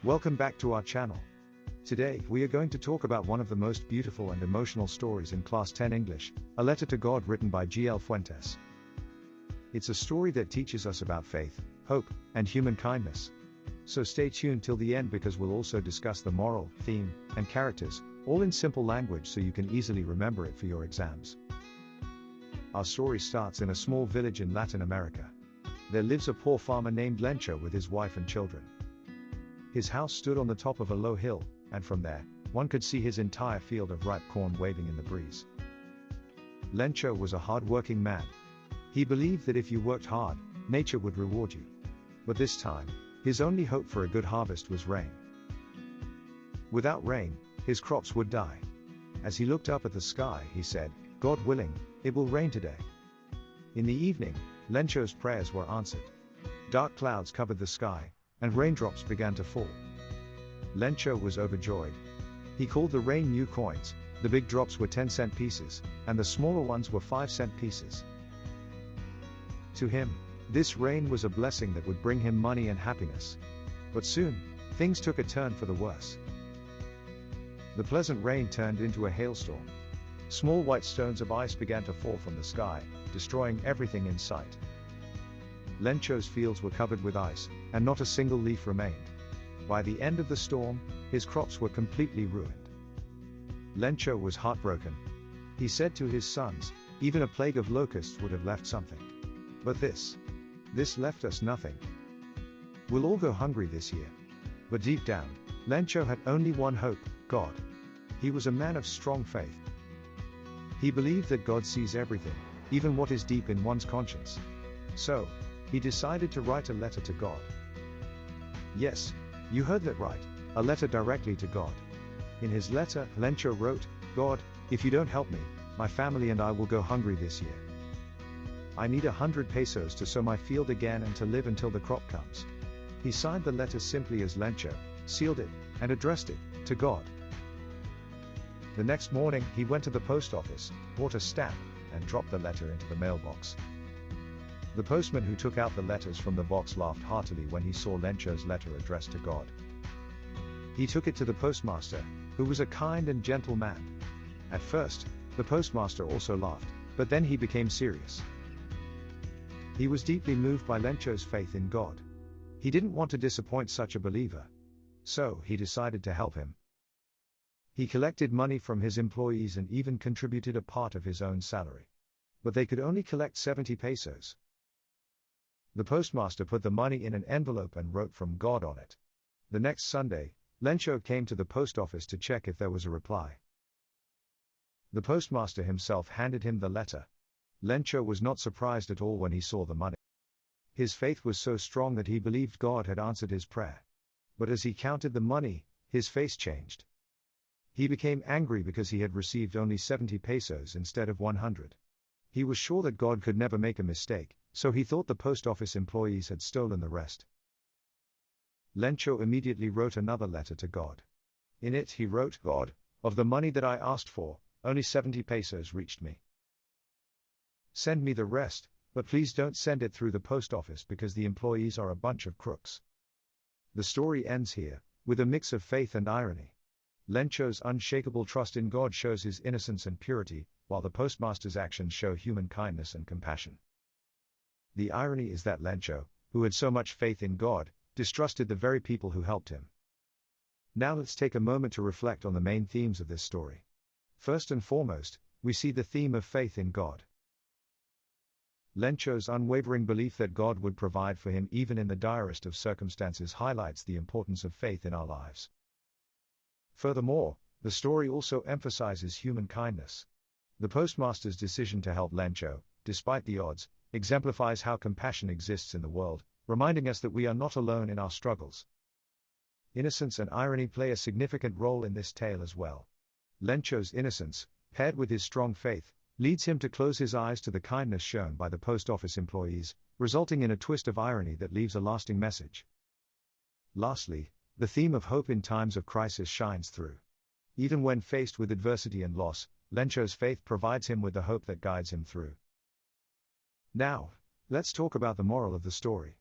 Welcome back to our channel. Today, we are going to talk about one of the most beautiful and emotional stories in Class 10 English, A Letter to God written by G.L. Fuentes. It's a story that teaches us about faith, hope, and human kindness. So stay tuned till the end because we'll also discuss the moral, theme, and characters, all in simple language so you can easily remember it for your exams. Our story starts in a small village in Latin America. There lives a poor farmer named Lencho with his wife and children. His house stood on the top of a low hill, and from there, one could see his entire field of ripe corn waving in the breeze. Lencho was a hard-working man. He believed that if you worked hard, nature would reward you. But this time, his only hope for a good harvest was rain. Without rain, his crops would die. As he looked up at the sky, he said, "God willing, it will rain today." In the evening, Lencho's prayers were answered. Dark clouds covered the sky, and raindrops began to fall. Lencho was overjoyed. He called the rain new coins. The big drops were 10-cent pieces, and the smaller ones were 5-cent pieces. To him, this rain was a blessing that would bring him money and happiness. But soon, things took a turn for the worse. The pleasant rain turned into a hailstorm. Small white stones of ice began to fall from the sky, destroying everything in sight. Lencho's fields were covered with ice, and not a single leaf remained. By the end of the storm, his crops were completely ruined. Lencho was heartbroken. He said to his sons, "Even a plague of locusts would have left something. But this left us nothing. We'll all go hungry this year." But deep down, Lencho had only one hope, God. He was a man of strong faith. He believed that God sees everything, even what is deep in one's conscience. So, he decided to write a letter to God. Yes, you heard that right, a letter directly to God. In his letter, Lencho wrote, "God, if you don't help me, my family and I will go hungry this year. I need 100 pesos to sow my field again and to live until the crop comes." He signed the letter simply as Lencho, sealed it, and addressed it to God. The next morning, he went to the post office, bought a stamp, and dropped the letter into the mailbox. The postman who took out the letters from the box laughed heartily when he saw Lencho's letter addressed to God. He took it to the postmaster, who was a kind and gentle man. At first, the postmaster also laughed, but then he became serious. He was deeply moved by Lencho's faith in God. He didn't want to disappoint such a believer. So, he decided to help him. He collected money from his employees and even contributed a part of his own salary. But they could only collect 70 pesos. The postmaster put the money in an envelope and wrote from God on it. The next Sunday, Lencho came to the post office to check if there was a reply. The postmaster himself handed him the letter. Lencho was not surprised at all when he saw the money. His faith was so strong that he believed God had answered his prayer. But as he counted the money, his face changed. He became angry because he had received only 70 pesos instead of 100. He was sure that God could never make a mistake, so he thought the post office employees had stolen the rest. Lencho immediately wrote another letter to God. In it he wrote, "God, of the money that I asked for, only 70 pesos reached me. Send me the rest, but please don't send it through the post office because the employees are a bunch of crooks." The story ends here, with a mix of faith and irony. Lencho's unshakable trust in God shows his innocence and purity, while the postmaster's actions show human kindness and compassion. The irony is that Lencho, who had so much faith in God, distrusted the very people who helped him. Now let's take a moment to reflect on the main themes of this story. First and foremost, we see the theme of faith in God. Lencho's unwavering belief that God would provide for him even in the direst of circumstances highlights the importance of faith in our lives. Furthermore, the story also emphasizes human kindness. The postmaster's decision to help Lencho, despite the odds, exemplifies how compassion exists in the world, reminding us that we are not alone in our struggles. Innocence and irony play a significant role in this tale as well. Lencho's innocence, paired with his strong faith, leads him to close his eyes to the kindness shown by the post office employees, resulting in a twist of irony that leaves a lasting message. Lastly, the theme of hope in times of crisis shines through. Even when faced with adversity and loss, Lencho's faith provides him with the hope that guides him through. Now, let's talk about the moral of the story.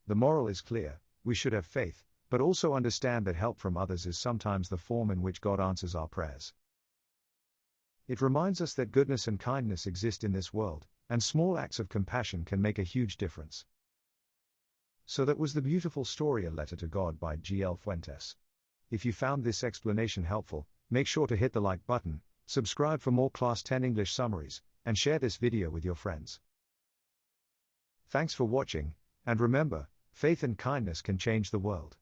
The moral is clear: we should have faith, but also understand that help from others is sometimes the form in which God answers our prayers. It reminds us that goodness and kindness exist in this world, and small acts of compassion can make a huge difference. So that was the beautiful story A Letter to God by G.L. Fuentes. If you found this explanation helpful, make sure to hit the like button, subscribe for more Class 10 English summaries, and share this video with your friends. Thanks for watching, and remember, faith and kindness can change the world.